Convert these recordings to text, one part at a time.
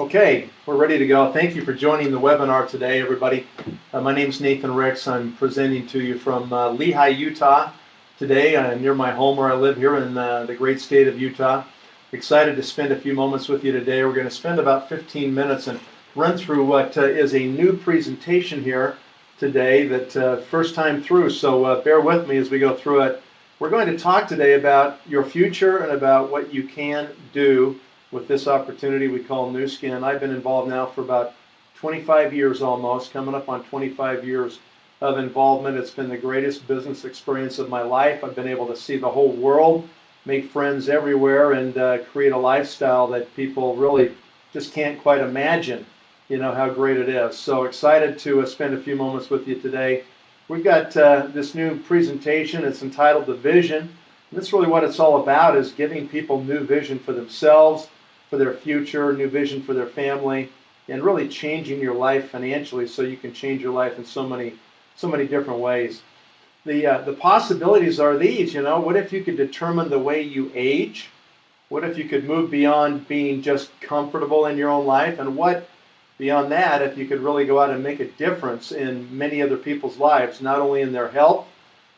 Okay, we're ready to go. Thank you for joining the webinar today, everybody. My name is Nathan Ricks. I'm presenting to you from Lehi, Utah today, near my home where I live here in the great state of Utah. Excited to spend a few moments with you today. We're going to spend about 15 minutes and run through what is a new presentation here today that first time through, so bear with me as we go through it. We're going to talk today about your future and about what you can do with this opportunity we call Nuskin. I've been involved now for about 25 years almost, coming up on 25 years of involvement. It's been the greatest business experience of my life. I've been able to see the whole world, make friends everywhere, and create a lifestyle that people really just can't quite imagine, how great it is. So excited to spend a few moments with you today. We've got this new presentation. It's entitled The Vision. And that's really what it's all about, is giving people new vision for themselves, for their future, new vision for their family, and really changing your life financially so you can change your life in so many different ways. The possibilities are these, what if you could determine the way you age? What if you could move beyond being just comfortable in your own life? And what beyond that, if you could really go out and make a difference in many other people's lives, not only in their health,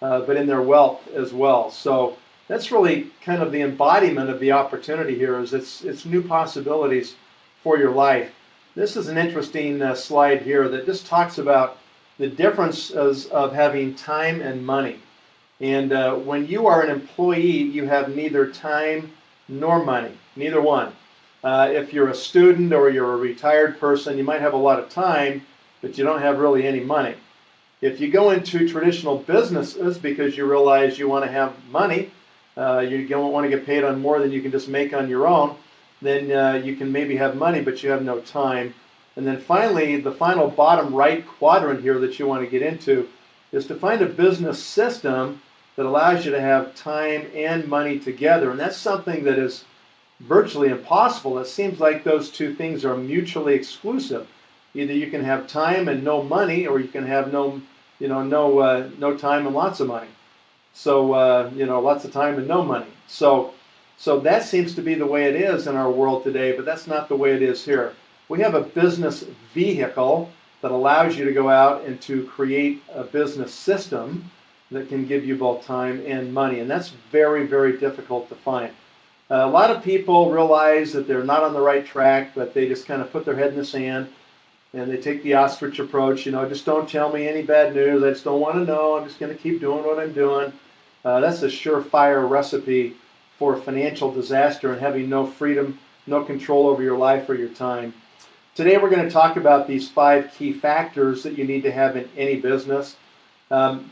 but in their wealth as well. So that's really kind of the embodiment of the opportunity here, is it's new possibilities for your life. This is an interesting slide here that just talks about the differences of having time and money. And when you are an employee, you have neither time nor money, neither one. If you're a student or you're a retired person, you might have a lot of time, but you don't have really any money. If you go into traditional businesses because you realize you want to have money, you don't want to get paid on more than you can just make on your own, then you can maybe have money, but you have no time. And then finally, the final bottom right quadrant here that you want to get into is to find a business system that allows you to have time and money together. And that's something that is virtually impossible. It seems like those two things are mutually exclusive. Either you can have time and no money, or you can have no time and lots of money. So lots of time and no money. So that seems to be the way it is in our world today, but that's not the way it is here. We have a business vehicle that allows you to go out and to create a business system that can give you both time and money, and that's very, very difficult to find. A lot of people realize that they're not on the right track, but they just kind of put their head in the sand and they take the ostrich approach. Just don't tell me any bad news. I just don't want to know. I'm just going to keep doing what I'm doing. That's a surefire recipe for financial disaster and having no freedom, no control over your life or your time. Today we're going to talk about these 5 key factors that you need to have in any business.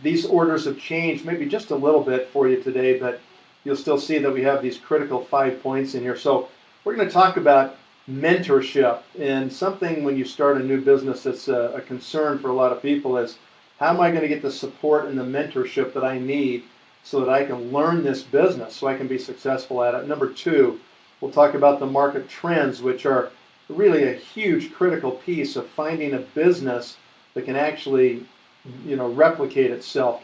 These orders have changed maybe just a little bit for you today, but you'll still see that we have these critical 5 points in here. So we're going to talk about mentorship, and something when you start a new business that's a concern for a lot of people is, how am I going to get the support and the mentorship that I need so that I can learn this business so I can be successful at it? Number 2, we'll talk about the market trends, which are really a huge critical piece of finding a business that can actually replicate itself,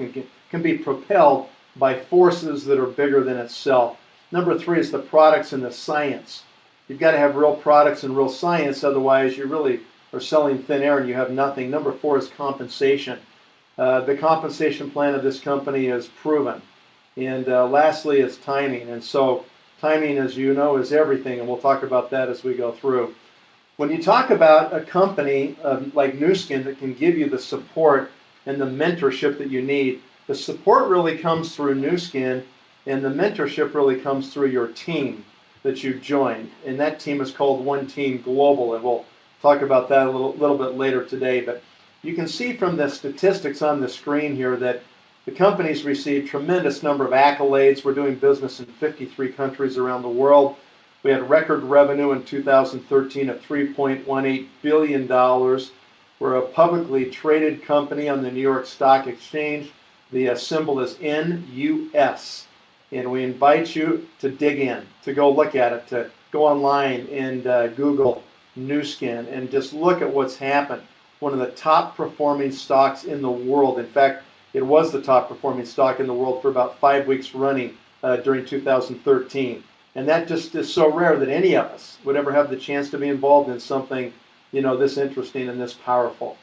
can be propelled by forces that are bigger than itself. Number 3 is the products and the science. You've got to have real products and real science, otherwise you really are selling thin air and you have nothing. Number 4 is compensation. The compensation plan of this company is proven. And lastly is timing. And so timing, as you know, is everything, and we'll talk about that as we go through. When you talk about a company like Nuskin that can give you the support and the mentorship that you need, the support really comes through Nuskin, and the mentorship really comes through your team that you've joined. And that team is called One Team Global, and we'll talk about that a little bit later today. But you can see from the statistics on the screen here that the company's received tremendous number of accolades. We're doing business in 53 countries around the world. We had record revenue in 2013 of $3.18 billion. We're a publicly traded company on the New York Stock Exchange. The symbol is NUS. And we invite you to dig in, to go look at it, to go online and Google Nuskin and just look at what's happened. One of the top performing stocks in the world. In fact, it was the top performing stock in the world for about 5 weeks running during 2013. And that just is so rare that any of us would ever have the chance to be involved in something, this interesting and this powerful.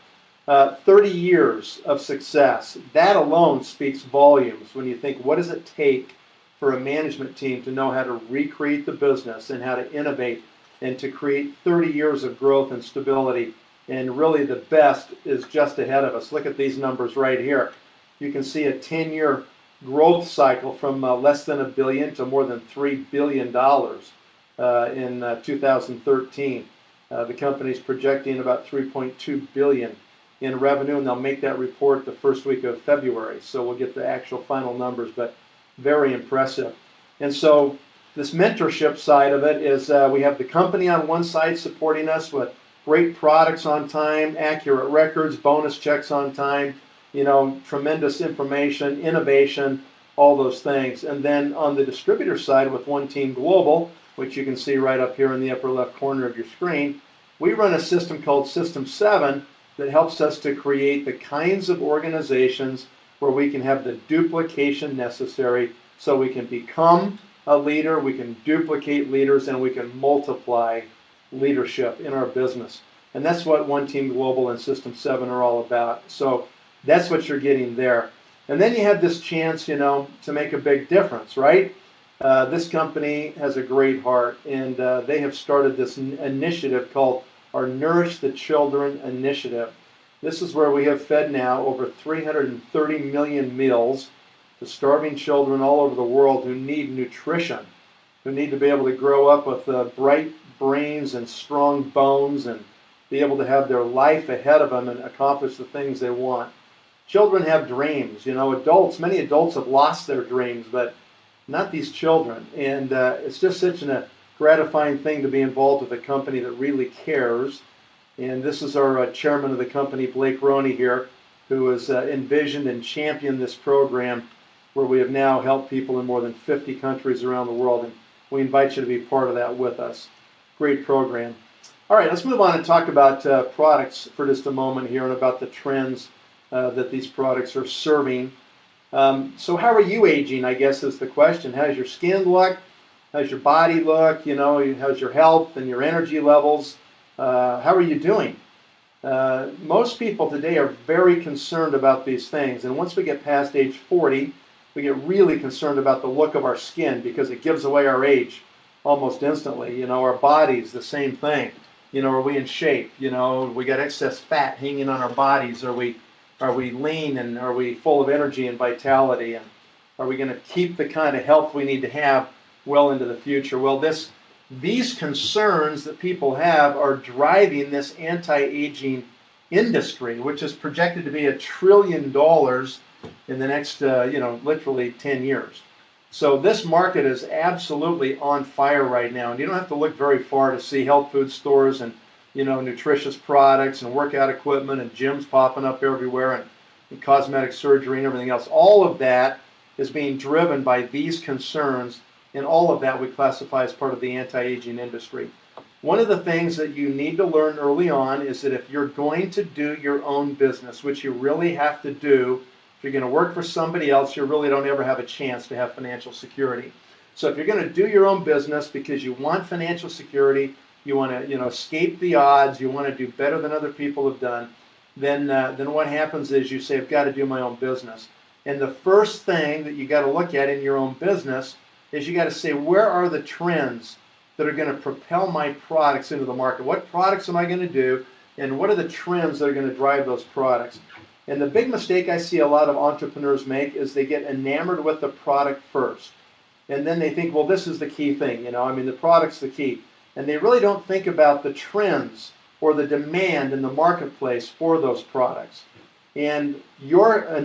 30 years of success, that alone speaks volumes when you think, what does it take for a management team to know how to recreate the business and how to innovate and to create 30 years of growth and stability. And really the best is just ahead of us. Look at these numbers right here. You can see a 10-year growth cycle from less than $1 billion to more than $3 billion in 2013. The company's projecting about $3.2 billion in revenue, and they'll make that report the first week of February. So we'll get the actual final numbers, but very impressive. And so this mentorship side of it is we have the company on one side supporting us with great products on time, accurate records, bonus checks on time, tremendous information, innovation, all those things. And then on the distributor side with One Team Global, which you can see right up here in the upper left corner of your screen, we run a system called System 7 that helps us to create the kinds of organizations where we can have the duplication necessary so we can become a leader, we can duplicate leaders, and we can multiply leadership in our business. And that's what One Team Global and System 7 are all about. So that's what you're getting there. And then you have this chance, to make a big difference, right? This company has a great heart, and they have started this initiative called our Nourish the Children Initiative. This is where we have fed now over 330 million meals to starving children all over the world who need nutrition, who need to be able to grow up with bright brains and strong bones and be able to have their life ahead of them and accomplish the things they want. Children have dreams. Many adults have lost their dreams, but not these children. And it's just such a gratifying thing to be involved with a company that really cares. And this is our chairman of the company, Blake Roney here, who has envisioned and championed this program where we have now helped people in more than 50 countries around the world. And we invite you to be part of that with us. Great program. All right, let's move on and talk about products for just a moment here and about the trends that these products are serving. So how are you aging, I guess, is the question. How's your skin look? How's your body look? How's your health and your energy levels? How are you doing? Most people today are very concerned about these things. And once we get past age 40, we get really concerned about the look of our skin because it gives away our age almost instantly. Our bodies, the same thing. Are we in shape? We got excess fat hanging on our bodies. Are we lean, and are we full of energy and vitality? And are we going to keep the kind of health we need to have well into the future? Well, these concerns that people have are driving this anti-aging industry, which is projected to be $1 trillion in the next, literally 10 years. So this market is absolutely on fire right now, and you don't have to look very far to see health food stores and nutritious products and workout equipment and gyms popping up everywhere and cosmetic surgery and everything else. All of that is being driven by these concerns, and all of that we classify as part of the anti-aging industry. One of the things that you need to learn early on is that if you're going to do your own business, which you really have to do, if you're going to work for somebody else, you really don't ever have a chance to have financial security. So if you're going to do your own business because you want financial security, you want to escape the odds, you want to do better than other people have done, then what happens is you say, I've got to do my own business. And the first thing that you got to look at in your own business is you got to say, where are the trends that are going to propel my products into the market? What products am I going to do, and what are the trends that are going to drive those products? And the big mistake I see a lot of entrepreneurs make is they get enamored with the product first. And then they think, well, this is the key thing, the product's the key. And they really don't think about the trends or the demand in the marketplace for those products. And you're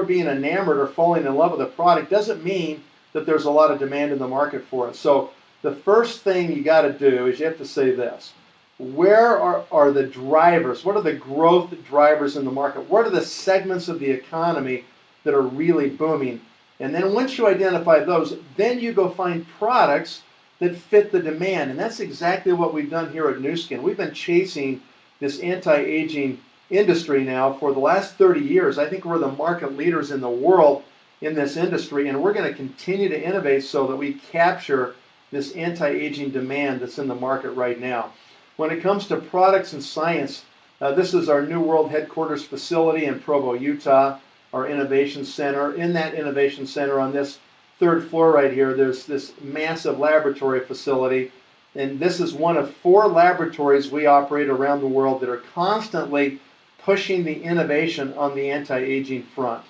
being enamored or falling in love with a product doesn't mean that there's a lot of demand in the market for it. So the first thing you got to do is you have to say this. Where are the drivers? What are the growth drivers in the market? What are the segments of the economy that are really booming? And then once you identify those, then you go find products that fit the demand. And that's exactly what we've done here at Nuskin. We've been chasing this anti-aging industry now for the last 30 years. I think we're the market leaders in the world in this industry, and we're going to continue to innovate so that we capture this anti-aging demand that's in the market right now. When it comes to products and science, this is our New World headquarters facility in Provo, Utah, our innovation center. In that innovation center on this third floor right here, there's this massive laboratory facility. And this is one of 4 laboratories we operate around the world that are constantly pushing the innovation on the anti-aging front.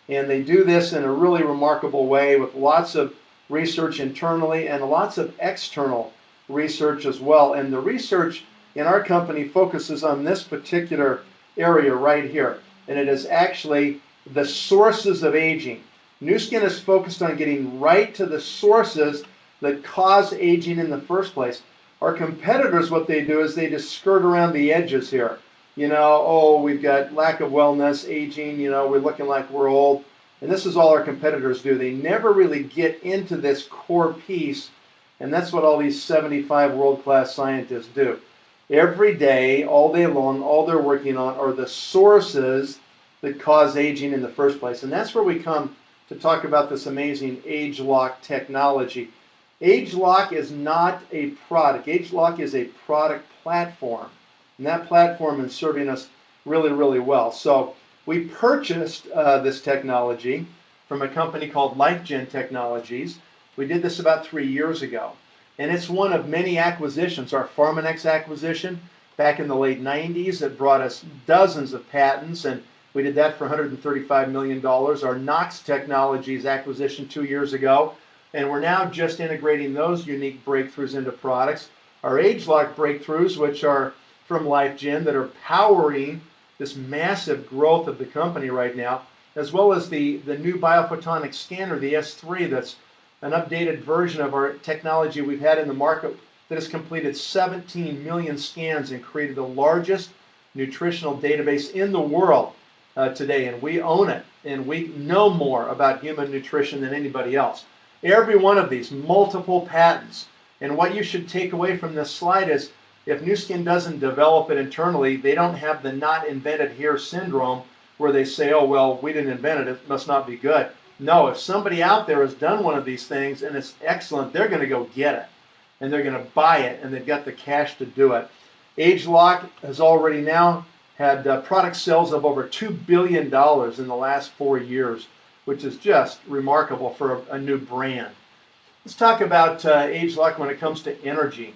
And they do this in a really remarkable way with lots of research internally and lots of external research as well. And the research in our company focuses on this particular area right here. And it is actually the sources of aging. Nuskin is focused on getting right to the sources that cause aging in the first place. Our competitors, what they do is they just skirt around the edges here. You know, oh, we've got lack of wellness, aging, you know, we're looking like we're old. And this is all our competitors do. They never really get into this core piece, and that's what all these 75 world-class scientists do. Every day, all day long, all they're working on are the sources that cause aging in the first place. And that's where we come to talk about this amazing age-lock technology. Age-lock is not a product. Age-lock is a product platform. And that platform is serving us really, really well. So we purchased this technology from a company called LifeGen Technologies. We did this about 3 years ago. And it's one of many acquisitions. Our Pharmanex acquisition back in the late 90s, it brought us dozens of patents, and we did that for $135 million. Our Knox Technologies acquisition 2 years ago, and we're now just integrating those unique breakthroughs into products. Our age-lock breakthroughs, which are from LifeGen, that are powering this massive growth of the company right now, as well as the new biophotonic scanner, the S3, that's an updated version of our technology we've had in the market that has completed 17 million scans and created the largest nutritional database in the world today. And we own it, and we know more about human nutrition than anybody else. Every one of these, multiple patents. And what you should take away from this slide is, if Nuskin doesn't develop it internally, they don't have the not invented here syndrome where they say, oh, well, we didn't invent it, it must not be good. No, if somebody out there has done one of these things and it's excellent, they're going to go get it. And they're going to buy it, and they've got the cash to do it. age-lock has already now had product sales of over $2 billion in the last 4 years, which is just remarkable for a new brand. Let's talk about age-lock when it comes to energy.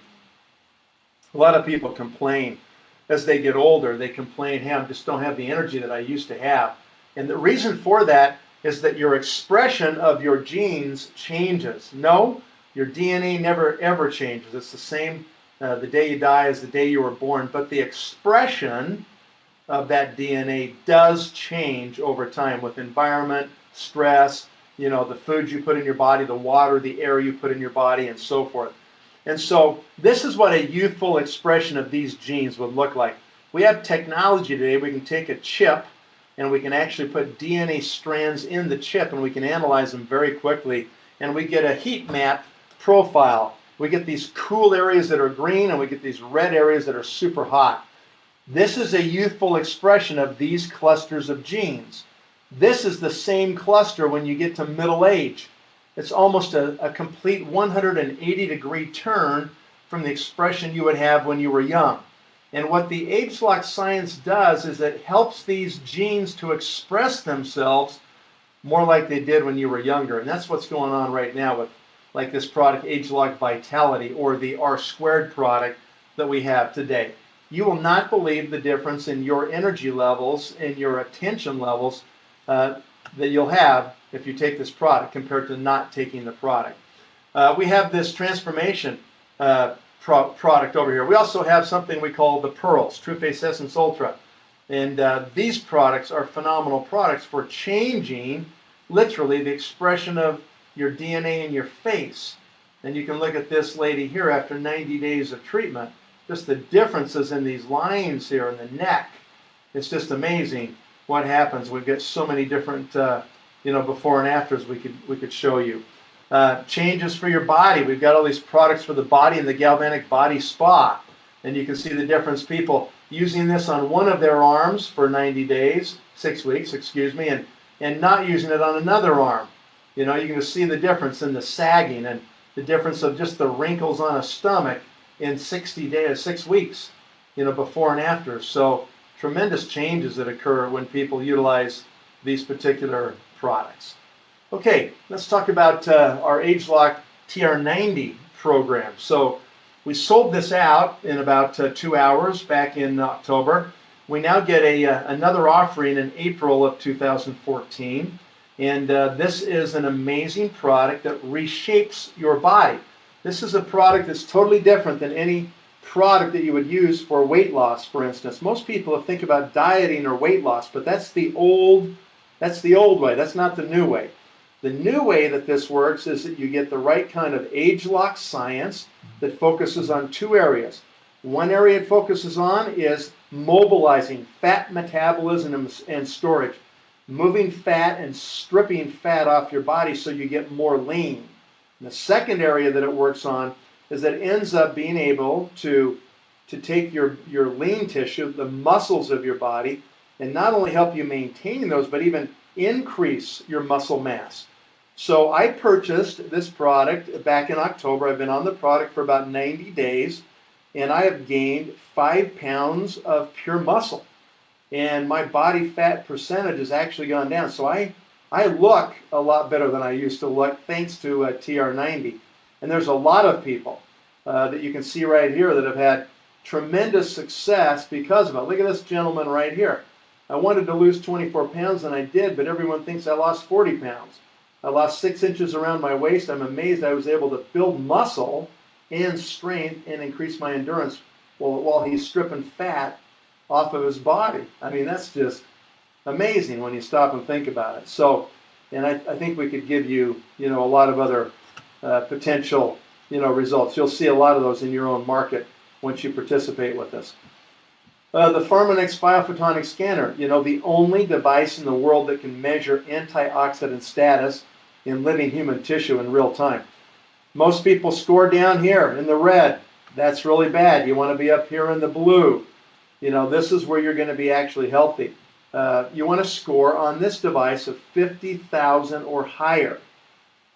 A lot of people complain as they get older. They complain, hey, I just don't have the energy that I used to have. And the reason for that is that your expression of your genes changes. No, your DNA never ever changes. It's the same the day you die as the day you were born, but the expression of that DNA does change over time with environment, stress, you know, the foods you put in your body, the water, the air you put in your body, and so forth. And so this is what a youthful expression of these genes would look like. We have technology today. We can take a chip and we can actually put DNA strands in the chip, and we can analyze them very quickly, and we get a heat map profile. We get these cool areas that are green, and we get these red areas that are super hot. This is a youthful expression of these clusters of genes. This is the same cluster when you get to middle age. It's almost a complete 180-degree turn from the expression you would have when you were young. And what the age-lock science does is it helps these genes to express themselves more like they did when you were younger. And that's what's going on right now with like this product, age-lock Vitality, or the R² product that we have today. You will not believe the difference in your energy levels and your attention levels that you'll have if you take this product compared to not taking the product. We have this transformation product over here. We also have something we call the Pearls, True Face Essence Ultra. And these products are phenomenal products for changing, literally, the expression of your DNA in your face. And you can look at this lady here after 90 days of treatment. Just the differences in these lines here in the neck. It's just amazing what happens. We've got so many different before and afters we could show you. Changes for your body. We've got all these products for the body and the Galvanic Body Spa. And you can see the difference. People using this on one of their arms for 90 days, 6 weeks, excuse me, and not using it on another arm. You know, you can see the difference in the sagging. And the difference of just the wrinkles on a stomach in 60 days, 6 weeks, before and after. So tremendous changes that occur when people utilize these particular products. Okay, let's talk about our ageLOC TR90 program. So we sold this out in about 2 hours back in October. We now get another offering in April of 2014. And this is an amazing product that reshapes your body. This is a product that's totally different than any product that you would use for weight loss, for instance. Most people think about dieting or weight loss, but that's the old way. That's not the new way. The new way that this works is that you get the right kind of ageLOC science that focuses on 2 areas. One area it focuses on is mobilizing fat metabolism and storage, moving fat and stripping fat off your body so you get more lean. And the second area that it works on is that it ends up being able to take your lean tissue, the muscles of your body, and not only help you maintain those, but even increase your muscle mass. So I purchased this product back in October. I've been on the product for about 90 days, and I have gained 5 pounds of pure muscle. And my body fat percentage has actually gone down. So I look a lot better than I used to look thanks to TR90. And there's a lot of people that you can see right here that have had tremendous success because of it. Look at this gentleman right here. I wanted to lose 24 pounds and I did, but everyone thinks I lost 40 pounds. I lost 6 inches around my waist. I'm amazed I was able to build muscle and strength and increase my endurance while he's stripping fat off of his body. I mean, that's just amazing when you stop and think about it. So, and I think we could give you, a lot of other potential, results. You'll see a lot of those in your own market once you participate with us. The PharmaNex Biophotonic Scanner, the only device in the world that can measure antioxidant status in living human tissue in real time. Most people score down here in the red. That's really bad. You want to be up here in the blue. This is where you're going to be actually healthy. You want to score on this device of 50,000 or higher.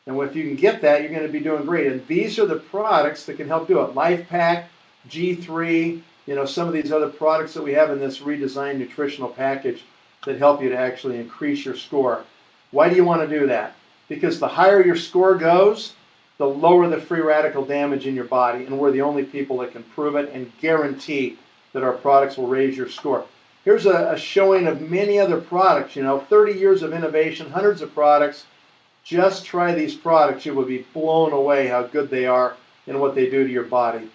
And if you can get that, you're going to be doing great. And these are the products that can help do it. LifePak, G3, some of these other products that we have in this redesigned nutritional package that help you to actually increase your score. Why do you want to do that? Because the higher your score goes, the lower the free radical damage in your body. And we're the only people that can prove it and guarantee that our products will raise your score. Here's a showing of many other products, 30 years of innovation, hundreds of products. Just try these products. You will be blown away how good they are and what they do to your body.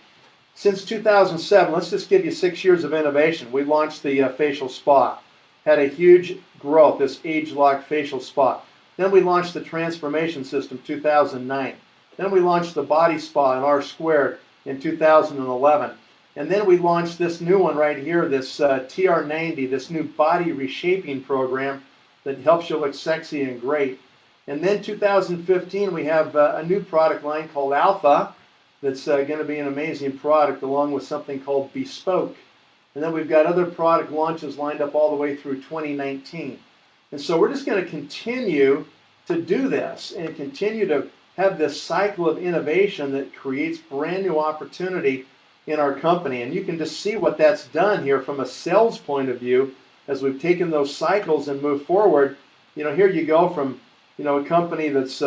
Since 2007, let's just give you 6 years of innovation. We launched the facial spa. Had a huge growth, this ageLOC facial spa. Then we launched the transformation system 2009. Then we launched the body spa in R² in 2011. And then we launched this new one right here, this TR90, this new body reshaping program that helps you look sexy and great. And then 2015, we have a new product line called Alpha that's going to be an amazing product along with something called Bespoke. And then we've got other product launches lined up all the way through 2019. And so we're just going to continue to do this and continue to have this cycle of innovation that creates brand new opportunity in our company. And you can just see what that's done here from a sales point of view as we've taken those cycles and moved forward. Here you go from a company that's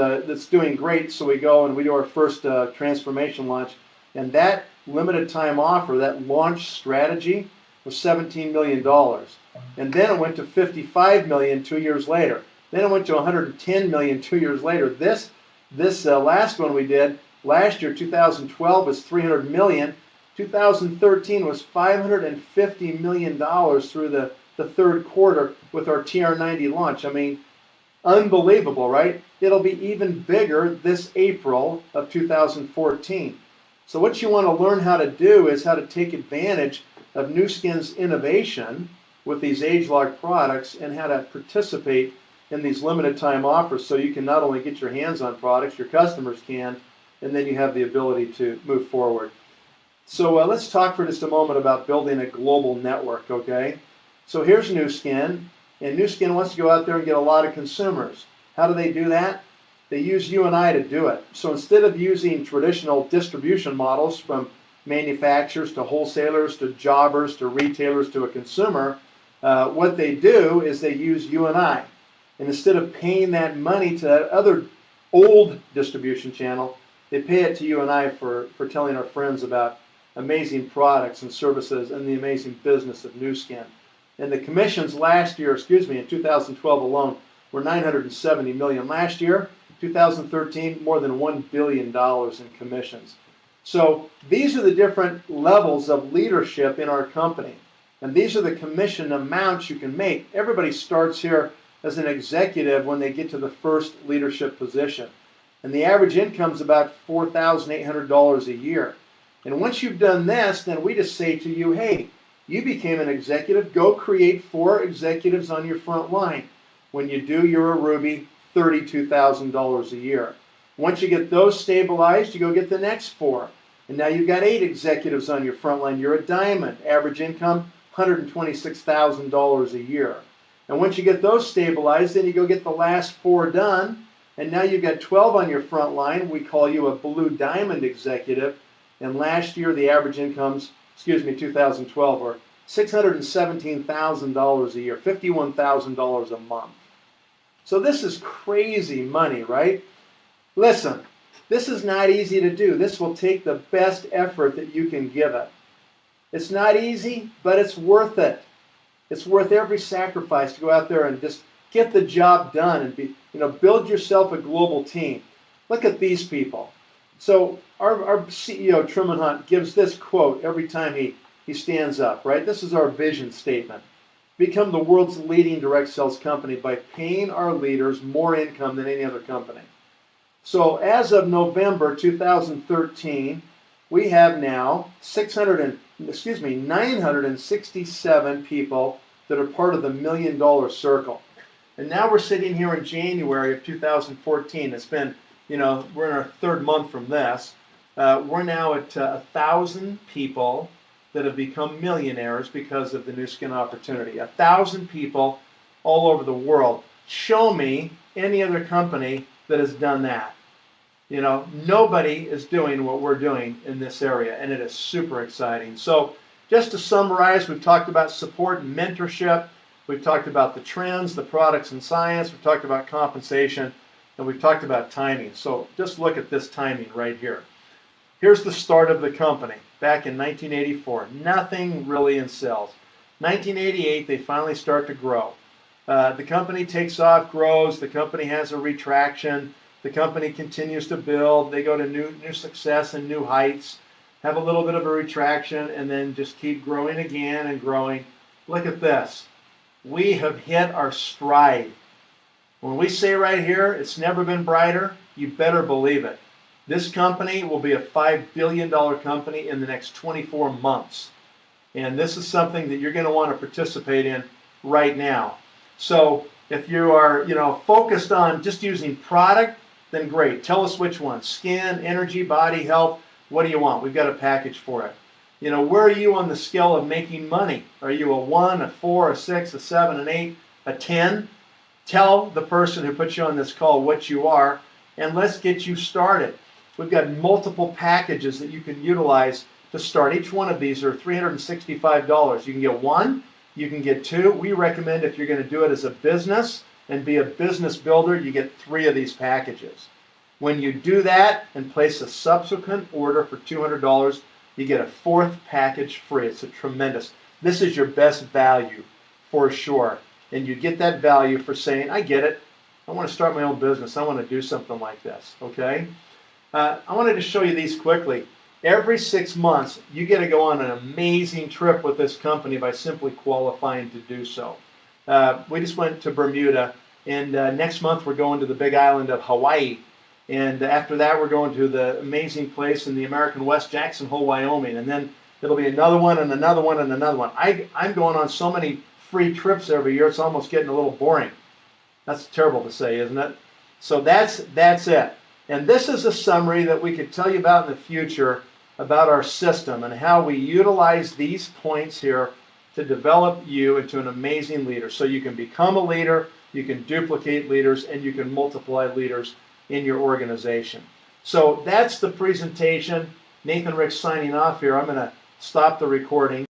doing great. So we go and we do our first transformation launch, and that limited time offer, that launch strategy, was $17 million. And then it went to $55 million 2 years later. Then it went to $110 million 2 years later. This last one we did last year, 2012, was $300 million. 2013 was $550 million through the third quarter with our TR90 launch. I mean, unbelievable, right? It'll be even bigger this April of 2014. So what you want to learn how to do is how to take advantage of Nuskin's innovation with these ageLOC products and how to participate in these limited time offers so you can not only get your hands on products, your customers can, and then you have the ability to move forward. So let's talk for just a moment about building a global network, okay? So here's Nuskin, and Nuskin wants to go out there and get a lot of consumers. How do they do that? They use you and I to do it. So instead of using traditional distribution models from manufacturers to wholesalers to jobbers to retailers to a consumer, what they do is they use you and I. And instead of paying that money to that other old distribution channel, they pay it to you and I for telling our friends about amazing products and services and the amazing business of Nuskin. And the commissions last year, in 2012 alone, were $970 million. Last year, 2013, more than $1 billion in commissions. So these are the different levels of leadership in our company. And these are the commission amounts you can make. Everybody starts here as an executive when they get to the first leadership position. And the average income is about $4,800 a year. And once you've done this, then we just say to you, hey, you became an executive, go create 4 executives on your front line. When you do, you're a Ruby, $32,000 a year. Once you get those stabilized, you go get the next 4. And now you've got 8 executives on your front line. You're a diamond. Average income, $126,000 a year. And once you get those stabilized, then you go get the last 4 done. And now you've got 12 on your front line. We call you a blue diamond executive. And last year, the average incomes, 2012, were $617,000 a year, $51,000 a month. So this is crazy money, right? Listen, this is not easy to do. This will take the best effort that you can give it. It's not easy, but it's worth it. It's worth every sacrifice to go out there and just get the job done and build yourself a global team. Look at these people. So our CEO, Truman Hunt, gives this quote every time he stands up, right? This is our vision statement. Become the world's leading direct sales company by paying our leaders more income than any other company. So as of November 2013, we have now 967 people that are part of the $1 million circle. And now we're sitting here in January of 2014. It's been, we're in our 3rd month from this. We're now at 1,000 people that have become millionaires because of the Nuskin opportunity. 1,000 people all over the world. Show me any other company that has done that. Nobody is doing what we're doing in this area, and it is super exciting. So just to summarize, we've talked about support and mentorship. We've talked about the trends, the products and science. We've talked about compensation, and we've talked about timing. So just look at this timing right here. Here's the start of the company back in 1984. Nothing really in sales. 1988, they finally start to grow. The company takes off, grows. The company has a retraction. The company continues to build. They go to new success and new heights, have a little bit of a retraction, and then just keep growing again and growing. Look at this. We have hit our stride. When we say right here, it's never been brighter, you better believe it. This company will be a $5 billion company in the next 24 months. And this is something that you're going to want to participate in right now. So if you are, focused on just using product, then great. Tell us which one. Skin, energy, body, health. What do you want? We've got a package for it. Where are you on the scale of making money? Are you a 1, a 4, a 6, a 7, an 8, a 10? Tell the person who put you on this call what you are, and let's get you started. We've got multiple packages that you can utilize to start. Each one of these are $365. You can get 1, you can get 2. We recommend if you're going to do it as a business and be a business builder, you get 3 of these packages. When you do that and place a subsequent order for $200, you get a 4th package free. It's a tremendous. This is your best value for sure. And you get that value for saying, I get it. I want to start my own business. I want to do something like this. Okay? I wanted to show you these quickly. Every 6 months, you get to go on an amazing trip with this company by simply qualifying to do so. We just went to Bermuda, and next month we're going to the big island of Hawaii. And after that, we're going to the amazing place in the American West, Jackson Hole, Wyoming. And then it'll be another one and another one and another one. I'm going on so many free trips every year, it's almost getting a little boring. That's terrible to say, isn't it? So that's it. And this is a summary that we could tell you about in the future about our system and how we utilize these points here to develop you into an amazing leader. So you can become a leader, you can duplicate leaders, and you can multiply leaders in your organization. So that's the presentation. Nathan Ricks signing off here. I'm going to stop the recording.